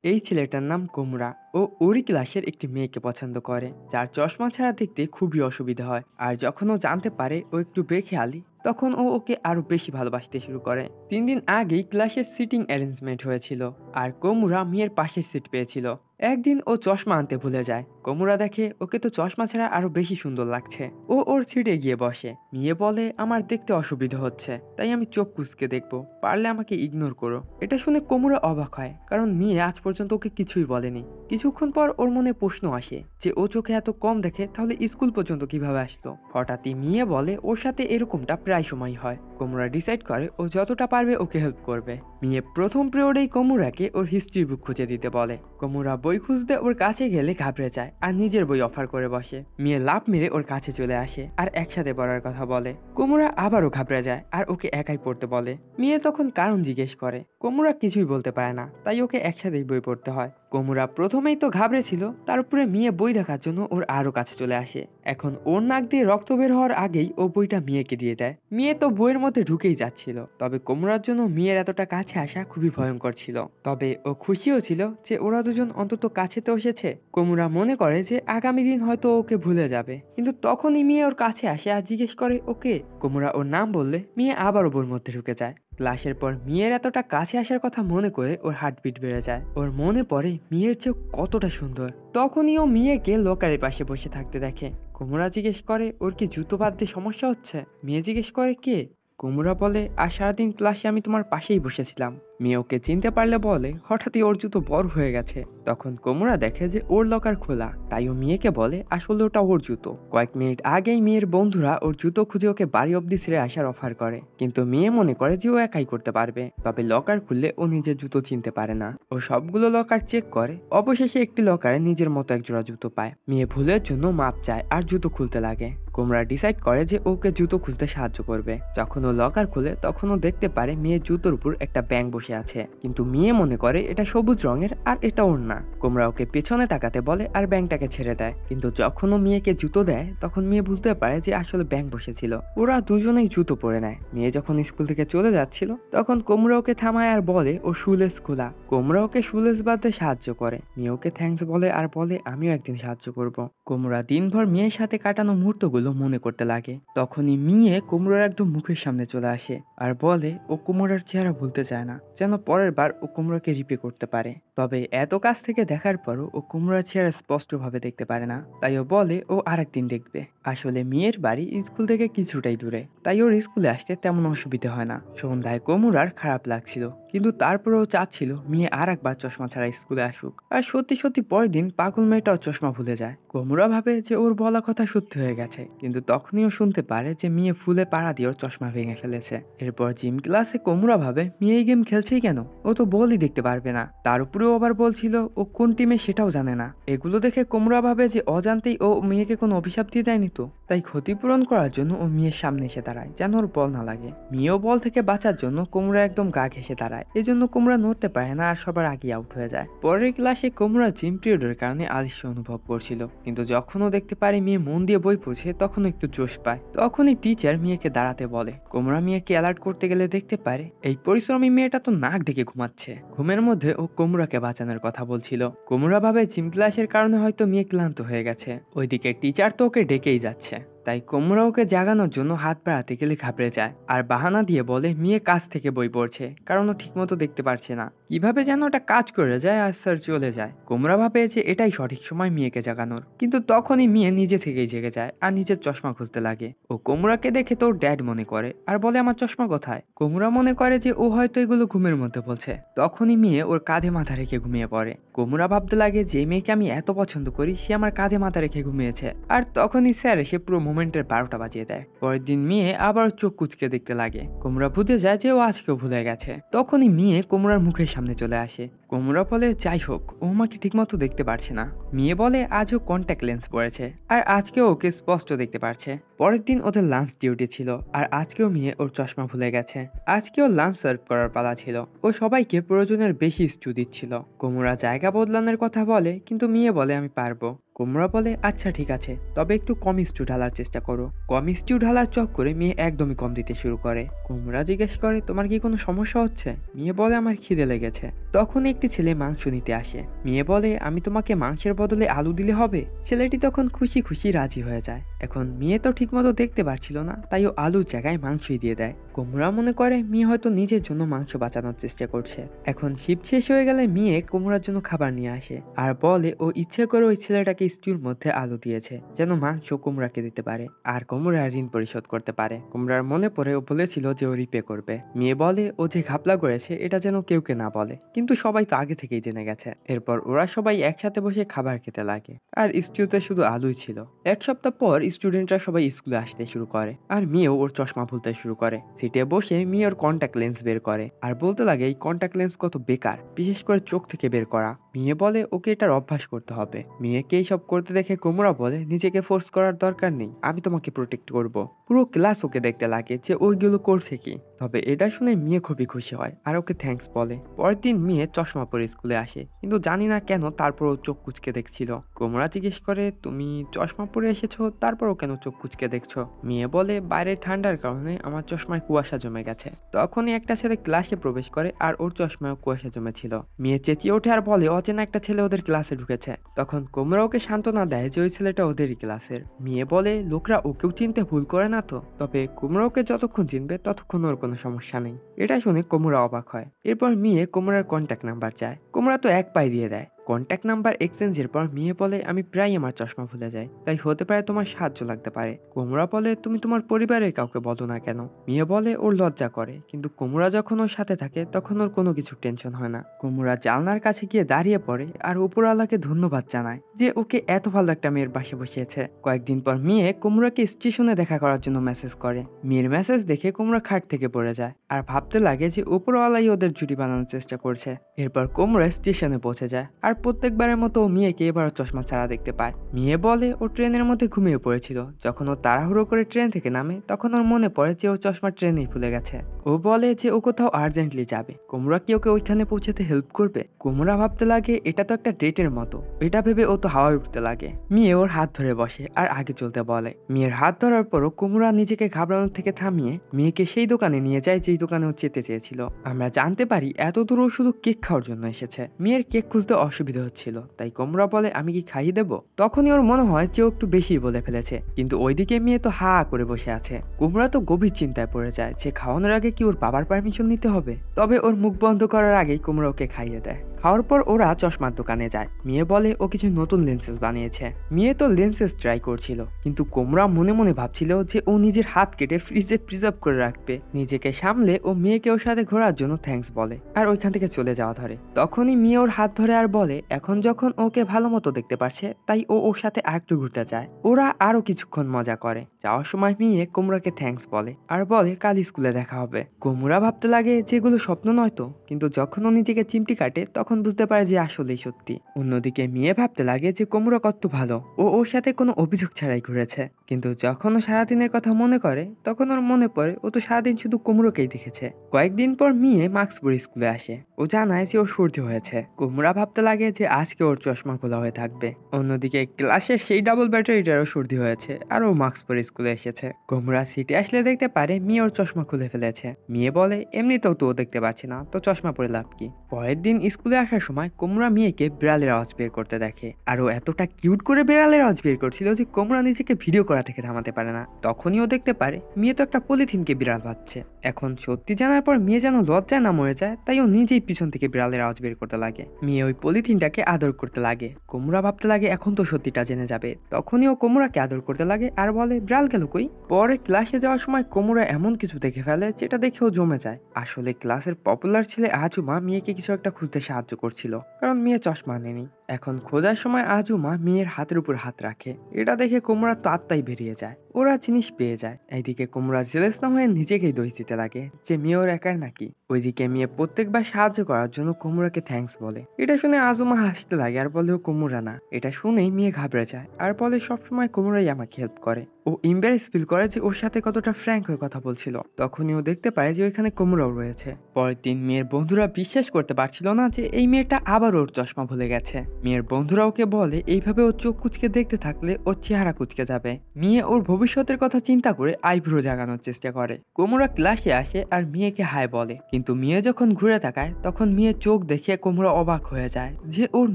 এই ছেলেটার নাম কোমরা। ও ওরই ক্লাসের একটি মেয়েকে পছন্দ করে, যার চশমা ছাড়া দেখতে খুবই অসুবিধা হয়। আর যখন ও জানতে পারে ও একটু বেখেয়ালি, তখন ও ওকে আরো বেশি ভালোবাসতে শুরু করে। 3 দিন আগেই ক্লাসের সিটিং অ্যারেঞ্জমেন্ট হয়েছিল, আর কোমরা মেয়ের পাশের সিট পেয়েছিল। একদিন ও চশমা আনতে ভুলে যায়। কোমরা দেখে ওকে তো চশমা ছাড়া আরো বেশি সুন্দর লাগছে। ও ওর সিটে গিয়ে বসে। মেয়ে বলে, আমার দেখতে অসুবিধা হচ্ছে, তাই আমি চোখ কুঁচকে দেখবো, পারলে আমাকে ইগনোর করো। এটা শুনে কোমরা অবাক হয়, কারণ মেয়ে আজ পর্যন্ত ওকে কিছুই বলেনি। কিছুক্ষণ পর ওর মনে প্রশ্ন আসে যে ও চোখে এত কম দেখে, তাহলে স্কুল পর্যন্ত কিভাবে আসলো। হঠাৎই মেয়ে বলে ওর সাথে এরকমটা প্রায় সময় হয়। কোমরা ডিসাইড করে ও যতটা পারবে ওকে হেল্প করবে। মেয়ে প্রথম পিরিয়ডেই কোমরাকে ওর হিস্ট্রি বুক খুঁজে দিতে বলে। কোমরা বই খুঁজতে ওর কাছে গেলে ঘাবড়ে যায় আর নিজের বই অফার করে বসে। মেয়ে লাফ মেরে ওর কাছে চলে আসে আর একসাথে পড়ার কথা বলে। কোমরা আবারও ঘাবড়ে যায় আর ওকে একাই পড়তে বলে। মেয়ে তখন কারণ জিজ্ঞেস করে। কোমরা কিছুই বলতে পারে না, তাই ওকে একসাথেই বই পড়তে হয়। কোমরা প্রথমেই তো ঘাবড়ে ছিল, তার উপরে মেয়ে বই দেখার জন্য ওর আরো কাছে চলে আসে। এখন ওর নাক দিয়ে রক্ত বের হওয়ার আগেই ও বইটা মেয়েকে দিয়ে দেয়। মেয়ে তো বইয়ের মধ্যে ঢুকেই যাচ্ছিল। তবে কোমরার জন্য মেয়ের এতটা কাছে আসা খুবই ভয়ঙ্কর ছিল। তবে ও খুশিও ছিল যে ওরা দুজন অন্তত কাছে তো এসেছে। কোমরা মনে করে যে আগামী দিন হয়তো ওকে ভুলে যাবে, কিন্তু তখনই মেয়ে ওর কাছে আসে আর জিজ্ঞেস করে ওকে। কোমরা ওর নাম বললে মেয়ে আবারও বইয়ের মধ্যে ঢুকে যায়। ক্লাসের পর মেয়ের এতটা কাছে আসার কথা মনে করে ওর হার্টবিট বেড়ে যায়। ওর মনে পড়ে মেয়ের চেয়ে কতটা সুন্দর। তখনই ও মেয়েকে লোকারের পাশে বসে থাকতে দেখে। কোমরা জিজ্ঞেস করে ওর কি জুতো বাদ দিয়ে সমস্যা হচ্ছে। মেয়ে জিজ্ঞেস করে কে। কোমরা বলে, আর সারাদিন ক্লাসে আমি তোমার পাশেই বসেছিলাম। মেয়ে ওকে চিনতে পারলে বলে হঠাৎই ওর জুতো বড় হয়ে গেছে। তখন কোমরা দেখে যে ওর লকার খোলা, তাই ও মেয়েকে বলে আসলে ওটা ওর জুতো। কয়েক মিনিট আগেই মেয়ের বন্ধুরা ওর জুতো খুঁজে ওকে বাড়ি অব্দি ছেড়ে আসার অফার করে, কিন্তু মেয়ে মনে করে যে ও একাই করতে পারবে। তবে লকার খুললে ও নিজের জুতো চিনতে পারে না। ও সবগুলো লকার চেক করে, অবশেষে একটি লকারে নিজের মতো এক জোড়া জুতো পায়। মেয়ে ভুলের জন্য মাপ চায় আর জুতো খুলতে লাগে। কোমরা ডিসাইড করে যে ওকে জুতো খুঁজতে সাহায্য করবে। যখন ও লকার খুলে তখন ও দেখতে পারে মেয়ের জুতোর উপর একটা ব্যাঙ বসে আছে, কিন্তু মেয়ে মনে করে এটা সবুজ রঙের আর এটা ওর না। কোমরা ওকে পেছনে তাকাতে বলে আর ব্যাঙটাকে ছেড়ে দেয়, কিন্তু যখন ও মেয়েকে জুতো দেয় তখন মেয়ে বুঝতে পারে যে আসলে ব্যাঙ বসেছিল। ওরা দুজনেই জুতো পরে নেয়। মেয়ে যখন স্কুল থেকে চলে যাচ্ছিল তখন কোমরা ওকে থামায় আর বলে ও শুলেস খোলা। কোমরা ওকে শুলেস বাঁধতে সাহায্য করে। মেয়ে ওকে থ্যাঙ্কস বলে আর বলে আমিও একদিন সাহায্য করব। কোমরা দিনভর মেয়ের সাথে কাটানো মুহূর্তগুলো মনে করতে লাগে। তখনই মেয়ে কোমরার একদম মুখের সামনে চলে আসে আর বলে ও কোমরার চেহারা ভুলতে চায় না, যেন পরের বার ও কোমরাকে রিপে করতে পারে। তবে এত কাছ থেকে দেখার পরও ও কোমরার চেহারা স্পষ্টভাবে দেখতে পারে না, তাই ও বলে ও আরেকদিন দেখবে। আসলে মেয়ের বাড়ি স্কুল থেকে কিছুটাই দূরে, তাই ওর স্কুলে আসতে তেমন অসুবিধা হয় না। সন্ধ্যায় কোমরার খারাপ লাগছিল, কিন্তু তারপরেও চাচ্ছিল মেয়ে আর একবার চশমা ছাড়া স্কুলে আসুক। আর সত্যি সত্যি পরের দিন পাগল মেয়েটাও চশমা ভুলে যায়। কোমরা ভাবে যে ওর বলা কথা সত্যি হয়ে গেছে, কিন্তু তখনই ও শুনতে পারে যে মেয়ে ফুলে পাড়া দিয়ে ওর চশমা ভেঙে ফেলেছে। এরপর জিম ক্লাসে কোমরা ভাবে মেয়ে এই গেম খেলছেই কেন, ও তো বলই দেখতে পারবে না। তার উপরেও আবার বলছিল ও কোন টিমে সেটাও জানে না। এগুলো দেখে কোমরা ভাবে যে অজান্তেই ও মেয়েকে কোনো অভিশাপ দিয়ে দেয়নি তো। তাই ক্ষতিপূরণ করার জন্য ও মেয়ের সামনে এসে দাঁড়ায় যেন ওর বল না লাগে। মেয়েও বল থেকে বাঁচার জন্য কোমরা একদম গা ঘেঁষে দাঁড়ায়, এজন্য কোমরা নড়তে পারে না আর সবার আগে আউট হয়ে যায়। পরের ক্লাসে কোমরা জিম পিরিয়ডের কারণে আলস্য অনুভব করছিল, কিন্তু যখন ও দেখতে পারে মেয়ে মন দিয়ে বই পড়ছে তখন একটু জোশ পায়। তখনই টিচার মেয়েকে দাঁড়াতে বলে। কোমরা মেয়েকে অ্যালার্ট করতে গেলে দেখতে পারে এই পরিশ্রমী মেয়েটা তো নাক ডেকে ঘুমাচ্ছে। ঘুমের মধ্যে ও কোমরাকে বাঁচানোর কথা বলছিল। কোমরা ভাবে জিম ক্লাসের কারণে হয়তো মেয়ে ক্লান্ত হয়ে গেছে। ওইদিকে টিচার তো ওকে ডেকেই যাচ্ছে, তাই কোমরা ওকে জাগানোর জন্য হাত বাড়াতে গেলে ঘাবড়ে যায় আর বাহানা দিয়ে বলে মেয়ে কাছ থেকে বই পড়ছে, কারণ ও ঠিকমতো দেখতে পারছে না। কিভাবে যেন ওটা কাজ করে যায় আর স্যার চলে যায়। কোমরা ভাবে যে এটাই সঠিক সময় মেয়েকে জাগানোর, কিন্তু তখনই মেয়ে নিজে থেকেই জেগে যায় আর নিজের চশমা খুঁজতে লাগে। ও কোমরাকে দেখে তোর ড্যাড মনে করে আর বলে আমার চশমা কোথায়। কোমরা মনে করে যে ও হয়তো এগুলো ঘুমের মধ্যে বলছে। তখনই মেয়ে ওর কাঁধে মাথা রেখে ঘুমিয়ে পড়ে। কোমরা ভাবতে লাগে যে মেয়েকে আমি এত পছন্দ করি সে আমার কাঁধে মাথা রেখে ঘুমিয়েছে। আর তখনই স্যার এসে পুরো মোমেন্টের 12টা বাজিয়ে দেয়। পরের দিন মেয়ে আবার চোখ কুচকে দেখতে লাগে। কোমরা বুঝে যায় যে ও আজকেও ভুলে গেছে। তখনই মেয়ে কোমরার মুখের সামনে চলে আসে। কোমরা বলে যাই হোক ও আমাকে ঠিকমতো দেখতে পারছে না। মেয়ে বলে আজও কন্ট্যাক্ট লেন্স পরেছে আর আজকেও ওকে স্পষ্ট দেখতে পারছে। পরের দিন ওদের লাঞ্চ ডিউটি ছিল আর আজকেও মেয়ে ওর চশমা ভুলে গেছে। আজকেও লাঞ্চ সার্ভ করার পালা ছিল। ও সবাইকে প্রয়োজনের বেশি স্টু দিচ্ছিল। কোমরা জায়গা বদলানোর কথা বলে, কিন্তু মেয়ে বলে আমি পারবো। কুমড়া বলে, আচ্ছা ঠিক আছে, তবে একটু কম স্টু ঢালার চেষ্টা করো। কম স্টু ঢালার চক্করে মেয়ে একদমই কম দিতে শুরু করে। কুমড়া জিজ্ঞেস করে, তোমার কি কোনো সমস্যা হচ্ছে? মেয়ে বলে, আমার খিদে লেগেছে। তখন একটি ছেলে মাংস নিতে আসে। মেয়ে বলে, আমি তোমাকে মাংসের বদলে আলু দিলে হবে? ছেলেটি তখন খুশি খুশি রাজি হয়ে যায়। এখন মেয়ে তো ঠিকমতো দেখতে পারছিল না, তাই ও আলুর জায়গায় মাংসই দিয়ে দেয়। কুমড়া মনে করে মেয়ে হয়তো নিজের জন্য মাংস বাঁচানোর চেষ্টা করছে। এখন শিফট শেষ হয়ে গেলে মেয়ে কুমড়ার জন্য খাবার নিয়ে আসে আর বলে ও ইচ্ছে করে ওই ছেলেটাকে স্টিউর মধ্যে আলু দিয়েছে যেন মাংস কুমড়াকে দিতে পারে আর কুমড়া ঋণ পরিশোধ করতে পারে। কুমড়ার মনে পড়ে ও বলেছিল যে ও রিপে করবে। মেয়ে বলে ও যে ঘাপলা করেছে এটা যেন কেউকে না বলে, কিন্তু সবাই তো আগে থেকেই জেনে গেছে। এরপর ওরা সবাই একসাথে বসে খাবার খেতে লাগে আর স্টিউতে শুধু আলুই ছিল। এক সপ্তাহ পর স্টুডেন্টরা সবাই স্কুলে আসতে শুরু করে আর মেয়েও ওর চশমা ভুলতে শুরু করে। সিটে বসে মেয়ে ওর কন্ট্যাক্ট লেন্স বের করে আর বলতে লাগে এই কন্ট্যাক্ট লেন্স কত বেকার, বিশেষ করে চোখ থেকে বের করা। মেয়ে বলে ওকে এটার অভ্যাস করতে হবে। মেয়েকে এইসব করতে দেখে কুমড়া বলে, নিজেকে ফোর্স করার দরকার নেই, আমি তোমাকে প্রোটেক্ট করব। পুরো ক্লাস ওকে দেখতে লাগে যে ওইগুলো করছে কি। তবে এটা শুনে মেয়ে খুবই খুশি হয় আর ওকে থ্যাঙ্কস বলে। পরের দিন মেয়ে চশমা পরে স্কুলে আসে, কিন্তু জানি না কেন তারপর ও চোখ কুচকে দেখছিল। কুমড়া জিজ্ঞেস করে, তুমি চশমা পরে এসেছো, তারপরও কেন চোখ কুচকে দেখছো? মেয়ে বলে, বাইরে ঠান্ডার কারণে আমার চশমায় কুয়াশা জমে গেছে। তখনই একটা ছেলে ক্লাসে প্রবেশ করে আর ওর চশমায় কুয়াশা জমেছিল। মেয়ে চেঁচিয়ে ওঠে আর বলে অচেনা একটা ছেলে ওদের ক্লাসে ঢুকেছে। তখন কুমড়া ওকে সান্ত্বনা দেয় যে ওই ছেলেটা ওদেরই ক্লাসের। মেয়ে বলে, লোকরা ওকেও চিনতে ভুল করে না তো? তবে কুমড়া ওকে যতক্ষণ চিনবে ততক্ষণ ওর কোনো সমস্যা নেই। এটা শুনে কুমড়া অবাক হয়। এরপর মেয়ে কুমড়ার কন্ট্যাক্ট নাম্বার চায়। কুমড়া তো এক পাই দিয়ে দেয়। কন্ট্যাক্ট নাম্বার এক্সচেঞ্জের পর মেয়ে বলে, আমি প্রায় আমার চশমা ভুলে যাই, তাই হতে পারে তোমার সাহায্য লাগতে পারে। কুমড়া বলে, তুমি তোমার পরিবারের কাউকে বলো না কেন? মেয়ে বলে ওর লজ্জা করে, কিন্তু কুমড়া যখন ওর সাথে থাকে তখন ওর কোনো কিছু টেনশন হয় না। কুমড়া জানলার কাছে গিয়ে দাঁড়িয়ে পড়ে আর উপরওয়ালাকে ধন্যবাদ জানায় যে ওকে এত ভালো একটা মেয়ের পাশে বসিয়েছে। কয়েকদিন পর মেয়ে কুমড়াকে স্টেশনে দেখা করার জন্য মেসেজ করে। মেয়ের মেসেজ দেখে কুমড়া খাট থেকে পড়ে যায় আর ভাবতে লাগে যে উপরওয়ালাই ওদের জুটি বানানোর চেষ্টা করছে। এরপর কুমড়া স্টেশনে পৌঁছে যায় আর প্রত্যেকবারের মতো ও মেয়েকে এবারও চশমা ছাড়া দেখতে পায়। মেয়ে বলে ও ট্রেনের মধ্যে ঘুমিয়ে পড়েছিল। যখন ও তাড়াহুড়ো করে ট্রেন থেকে নামে তখন ওর মনে পড়ে যে ও চশমা ট্রেনেই ভুলে গেছে। ও বলে যে ও কোথাও আর্জেন্টলি যাবে, কুমড়া কি ওকে ওইখানে পৌঁছাতে হেল্প করবে? কুমড়া ভাবতে লাগে এটা তো একটা ডেটের মতো। এটা ভেবে ও তো হাওয়ায় উঠতে লাগে। মেয়ে ওর হাত ধরে বসে আর আগে চলতে বলে। মেয়ের হাত ধরার পরও কুমড়া নিজেকে ঘাবড়ানোর থেকে থামিয়ে মেয়েকে সেই দোকানে নিয়ে যায় যেই দোকানে ও যেতে চেয়েছিল। আমরা জানতে পারি এত দূর ও শুধু কেক খাওয়ার জন্য এসেছে। মেয়ের কেক খুঁজতে অসুবিধা হচ্ছিল, তাই কুমড়া বলে, আমি কি খাইয়ে দেবো? তখনই ওর মনে হয় যে ও একটু বেশি বলে ফেলেছে, কিন্তু ওইদিকে মেয়ে তো হা করে বসে আছে। কুমড়া তো গভীর চিন্তায় পড়ে যায় যে খাওয়ানোর আগে কি ওর বাবার পারমিশন নিতে হবে। তবে ওর মুখ বন্ধ করার আগেই কুমড়া ওকে খাইয়ে দেয়। খাওয়ার পর ওরা চশমার দোকানে যায়। মেয়ে বলে ও কিছু নতুন লেন্সেস বানিয়েছে। মেয়ে তো লেন্সেস ট্রাই করছিল, কিন্তু কুমড়া মনে মনে ভাবছিল যে ও নিজের হাত কেটে ফ্রিজে প্রিজার্ভ করে রাখবে। নিজেকে সামলে ও মেয়েকে ওর সাথে ঘোরার জন্য থ্যাঙ্কস বলে আর ওইখান থেকে চলে যাওয়া ধরে। তখনই মেয়ে ওর হাত ধরে আর বলে এখন যখন ওকে ভালো মতো দেখতে পারছে তাই ও ওর সাথে আরেকটু ঘুরতে চায়। ওরা আরো কিছুক্ষণ মজা করে। যাওয়ার সময় মেয়ে কুমড়াকে থ্যাঙ্কস বলে আর বলে কাল স্কুলে দেখা হবে। কুমড়া ভাবতে লাগে যেগুলো স্বপ্ন নয় তো, কিন্তু যখন ও নিজেকে চিমটি কাটে তখন বুঝতে পারে যে আসলেই সত্যি। অন্যদিকে মেয়ে ভাবতে লাগে যে কুমড়া কত ভালো, ও ওর সাথে কোনো অভিযোগ ছাড়াই ঘুরেছে। কিন্তু যখন ও সারাদিনের কথা মনে করে তখন ওর মনে পড়ে ও তো সারাদিন শুধু কুমড়োকেই দেখেছে। কয়েকদিন পর মেয়ে মাস্ক পরে স্কুলে আসে। ও জানায় যে ওর সর্দি হয়েছে। কুমড়া ভাবতে লাগে যে আজকে ওর চশমা খোলা হয়ে থাকবে। অন্যদিকে ক্লাসের সেই ডাবল ব্যাটারিটারও সর্দি হয়েছে আর ও মাস্ক পরে স্কুলে এসেছে। কুমড়া সিটে আসলে দেখতে পারে মেয়ে ওর চশমা খুলে ফেলেছে। মেয়ে বলে এমনিতেও তো ও দেখতে পাচ্ছি না, তো চশমা পরে লাভ কি? পরের দিন স্কুলে আসার সময় কুমড়া মেয়েকে বিড়ালের আওয়াজ বের করতে দেখে আর ও এতটা কিউট করে বিড়ালের আওয়াজ বের করছিল যে কুমড়া নিজেকে ভিডিও করা থেকে থামাতে পারে না। তখনই ও দেখতে পারে মেয়ে তো একটা পলিথিনকে বিড়াল ভাবছে। এখন সত্যি জানার পর মেয়ে যেন লজ্জায় না মরে যায়, তাই ও নিজেই পিছন থেকে বিড়ালের আওয়াজ বের করতে লাগে। মেয়ে ওই পলিথিনটাকে আদর করতে লাগে। কুমড়া ভাবতে লাগে এখন তো সত্যিটা জেনে যাবে। তখনই ও কুমড়াকে আদর করতে লাগে আর বলে বিড়াল গেল কই? পরে ক্লাসে যাওয়ার সময় কুমড়া এমন কিছু দেখে ফেলে যেটা দেখেও জমে যায়। আসলে ক্লাসের পপুলার ছেলে আজুমা মেয়েকে কিছু একটা খুঁজতে সাহায্য করছিল, কারণ মেয়ে চশমা নেয়নি। এখন খোঁজার সময় আজুমা মেয়ের হাতের উপর হাত রাখে। এটা দেখে কুমড়া তো আত্মাই বেরিয়ে যায়। ওরা জিনিস পেয়ে যায়। এইদিকে কুমড়া জেলেস না হয়ে নিজেকেই দোষ দিতে লাগে যে মেয়ে ওর একার নাকি। ওইদিকে মেয়ে প্রত্যেকবার সাহায্য করার জন্য কুমড়াকে থ্যাঙ্কস বলে। এটা শুনে আজুমা হাসতে লাগে আর বলে ও কুমড়া না। এটা শুনেই মেয়ে ঘাবড়ে যায় আর বলে সবসময় কুমড়াই আমাকে হেল্প করে। ও এম্বারেস ফিল করে যে ওর সাথে কতটা ফ্র্যাঙ্ক হয়ে কথা বলছিল। তখনই ও দেখতে পায় যে ওইখানে কুমড়াও রয়েছে। পরের দিন মেয়ের বন্ধুরা বিশ্বাস করতে পারছিল না যে এই মেয়েটা আবার ওর চশমা ভুলে গেছে। মেয়ের বন্ধুরা ওকে বলে এইভাবে ও চোখ কুচকে দেখতে থাকলে ওর চেহারা কুচকে যাবে। মেয়ে ওর ভবিষ্যতের কথা চিন্তা করে আইব্রো জাগানোর চেষ্টা করে। কোমরা ক্লাসে আসে আর মেয়েকে হাই বলে, কিন্তু মেয়ে যখন ঘুরে তাকায় তখন মেয়ে চোখ দেখে কোমরা অবাক হয়ে যায় যে ওর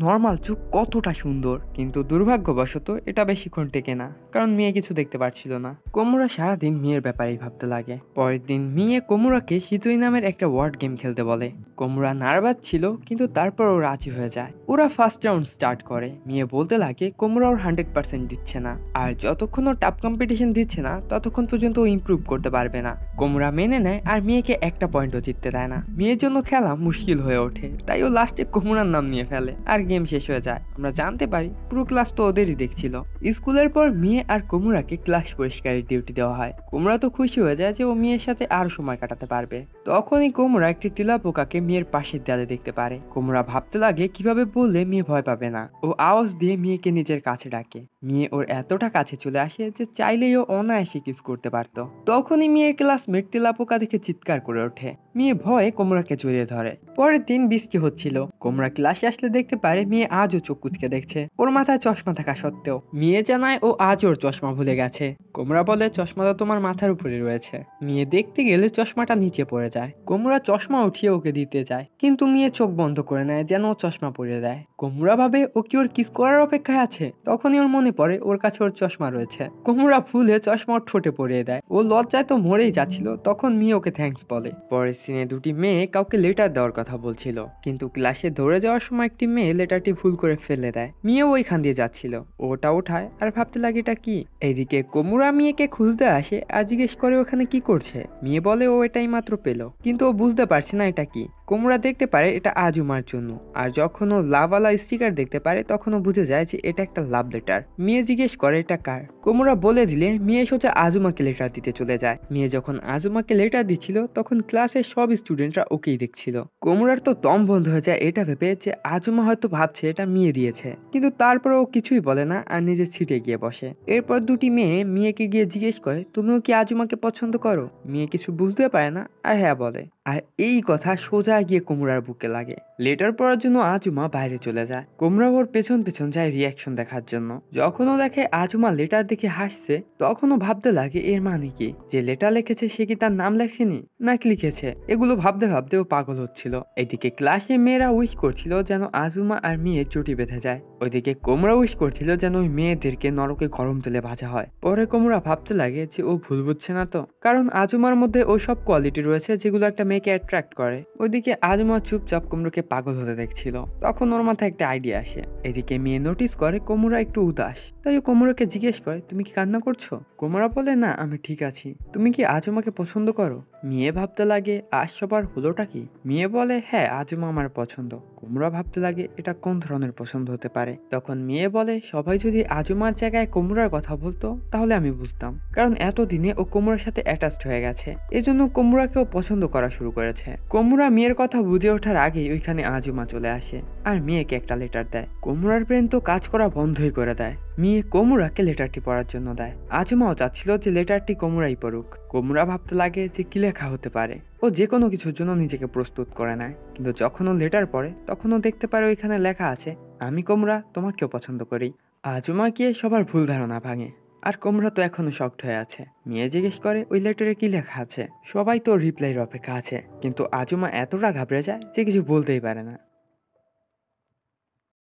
নর্মাল চোখ কতটা সুন্দর। কিন্তু দুর্ভাগ্যবশত এটা বেশিক্ষণ টেকে না, কারণ মেয়ে কিছু দেখতে পারছিল না। কোমরা সারাদিন মেয়ের ব্যাপারেই ভাবতে লাগে। পরের দিন মেয়ে কোমরাকে শিতুই নামের একটা ওয়ার্ড গেম খেলতে বলে। কোমরা নার্ভাস ছিল, কিন্তু তারপর ও রাজি হয়ে যায়। ওরা ফার্স্ট রাউন্ড স্টার্ট করে। মেয়ে বলতে লাগে কোমরা ওর 100% দিচ্ছে না, আর যতক্ষণ ও টাফ কম্পিটিশন দিচ্ছে না ততক্ষণ পর্যন্ত ও ইমপ্রুভ করতে পারবে না। কোমরা মেনে নেয় আর মেয়েকে একটা পয়েন্টও জিততে দেয় না। মেয়ের জন্য খেলা মুশকিল হয়ে ওঠে, তাই ও লাস্টে কোমরার নাম নিয়ে ফেলে আর গেম শেষ হয়ে যায়। আমরা জানতে পারি পুরো ক্লাস তো ওদেরই দেখছিল। স্কুলের পর মেয়ে আর কোমরাকে ক্লাস পরিষ্কারের ডিউটি দেওয়া হয়। কোমরা তো খুশি হয়ে যায় যে ও মেয়ের সাথে আরো সময় কাটাতে পারবে। তখনই কোমরা একটি তেলাপোকাকে মেয়ের পাশের দেয়ালে দেখতে পারে। কোমরা ভাবতে লাগে কিভাবে বললে মেয়ে ভয় পাবে না। ও আওয়াজ দিয়ে মেয়েকে নিজের কাছে ডাকে। মেয়ে ওর এতটা কাছে চলে আসে যে চাইলেই ও অনায়াসে কিস করতে পারত। তখনই মেয়ের ক্লাসমেট তেলাপোকা দেখে চিৎকার করে ওঠে। মেয়ে ভয়ে কোমরাকে জড়িয়ে ধরে। পরের দিন বৃষ্টি হচ্ছিল। কোমরা ক্লাসে আসলে দেখতে পারে মেয়ে আজও চোখ কুচকে দেখছে, ওর মাথায় চশমা থাকা সত্ত্বেও। মেয়ে জানায় ও আজ ওর চশমা ভুলে গেছে। কোমরা বলে চশমাটা তোমার মাথার উপরে রয়েছে। মেয়ে দেখতে গেলে চশমাটা নিচে পড়ে যায়। কোমরা চশমা উঠিয়ে ওকে দিতে যায়, কিন্তু মেয়ে চোখ বন্ধ করে নেয় যেন ও চশমা পরে দেয়। কোমরা ভাবে ও কি ওর কিস করার অপেক্ষায় আছে। তখনই ওর মনে পড়ে ওর কাছে ওর চশমা রয়েছে। কোমরা ভুলে চশমা ওর ঠোঁটে পরিয়ে দেয়। ও লজ্জায় তো মরেই যাচ্ছিল। তখন মেয়ে ওকে থ্যাঙ্কস বলে। পরের সিনে দুটি মেয়ে কাউকে লেটার দেওয়ার কথা বলছিল, কিন্তু ক্লাসে দৌড়ে যাওয়ার সময় একটি মেয়ে লেটারটি ভুল করে ফেলে দেয়। মেয়েও ওইখান দিয়ে যাচ্ছিল, ওটা ওঠায় আর ভাবতে লাগে এটা কি। এইদিকে কোমরা মেয়েকে খুঁজতে আসে আর জিজ্ঞেস করে ওখানে কি করছে। মেয়ে বলে ও এটাই মাত্র পেল, কিন্তু ও বুঝতে পারছে না এটা কি। কোমরা দেখতে পারে এটা আজুমার জন্য, আর যখন ও লাভওয়ালা স্টিকার দেখতে পারে তখন ও বুঝে যায় যে এটা একটা লাভ লেটার। মেয়ে জিজ্ঞেস করে এটা কার। কোমরা বলে দিলে মেয়ে সোজা আজুমাকে লেটার দিতে চলে যায়। মেয়ে যখন আজুমাকে লেটার দিচ্ছিল তখন ক্লাসের সব স্টুডেন্টরা ওকেই দেখছিল। কোমরার তো দম বন্ধ হয়ে যায় এটা ভেবে যে আজুমা হয়তো ভাবছে এটা মেয়ে দিয়েছে, কিন্তু তারপর ও কিছুই বলে না আর নিজের সিটে গিয়ে বসে। এরপর দুটি মেয়ে মেয়েকে গিয়ে জিজ্ঞেস করে তুমিও কি আজুমাকে পছন্দ করো। মেয়ে কিছু বুঝতে পারে না আর হ্যাঁ বলে। আর এই কথা সোজা গিয়ে কোমরার বুকে লাগে। লেটার পড়ার জন্য আজুমা বাইরে চলে যায়। কোমরা ওর পেছন পেছন যায় রিয়াকশন দেখার জন্য। যখন ও দেখে আজুমা লেটার দেখে হাসছে তখনও ভাবতে লাগে এর মানে কি, যে লেটার লিখেছে সে কি তার নাম লেখেনি নাকি লিখেছে। এগুলো ভাবতে ভাবতে ও পাগল হচ্ছিল। এদিকে ক্লাসে মেয়েরা উইশ করছিল যেন আজুমা আর মেয়ের জুটি বেঁধে যায়। ওইদিকে কোমরা উইশ করছিল যেন ওই মেয়েদেরকে নরকে গরম তেলে ভাজা হয়। পরে কোমরা ভাবতে লাগে যে ও ভুল বুঝছে না তো, কারণ আজুমার মধ্যে ওই সব কোয়ালিটি রয়েছে যেগুলো একটা মেয়েকে অ্যাট্রাক্ট করে। ওইদিকে আজুমা চুপচাপ কোমরাকে পাগল হতে দেখছিল। তখন ওর মাথায় একটা আইডিয়া আসে। এদিকে মেয়ে নোটিস করে কোমরা একটু উদাস, তাই ও কোমরাকে জিজ্ঞেস করে তুমি কি কান্না করছো। কোমরা বলে না আমি ঠিক আছি, তুমি কি আজুমাকে পছন্দ করো। মেয়ে ভাবতে লাগে আজ সবার হলোটা কি। মেয়ে বলে হ্যাঁ আজুমা আমার পছন্দ। কোমরা ভাবতে লাগে এটা কোন ধরনের পছন্দ হতে পারে। তখন মেয়ে বলে সবাই যদি আজুমার জায়গায় কোমরার কথা বলতো তাহলে আমি বুঝতাম, কারণ এতদিনে ও কোমরার সাথে অ্যাটাচড হয়ে গেছে, এজন্য কোমরাকেও পছন্দ করা শুরু করেছে। কোমরা মেয়ের কথা বুঝে ওঠার আগেই ওইখানে আজুমা চলে আসে আর মেয়েকে একটা লেটার দেয়। কোমরার ব্রেন তো কাজ করা বন্ধই করে দেয়। মেয়ে কোমরাকে লেটারটি পড়ার জন্য দেয়। আজুমাও চাচ্ছিল যে লেটারটি কোমরাই পড়ুক। কোমরা ভাবতে লাগে যে কি লেখা হতে পারে। ও যে কোনো কিছুর জন্য নিজেকে প্রস্তুত করে নেয়, কিন্তু যখন ও লেটার পড়ে তখন ও দেখতে পারে ওইখানে লেখা আছে আমি কোমরা তোমাকেও পছন্দ করি। আজুমা গিয়ে সবার ভুল ধারণা ভাঙে, আর কোমরা তো এখনো শকড হয়ে আছে। মেয়ে জিজ্ঞেস করে ওই লেটারে কি লেখা আছে। সবাই তো রিপ্লাইয়ের অপেক্ষা আছে, কিন্তু আজুমা এতটা ঘাবড়ে যায় যে কিছু বলতেই পারে না।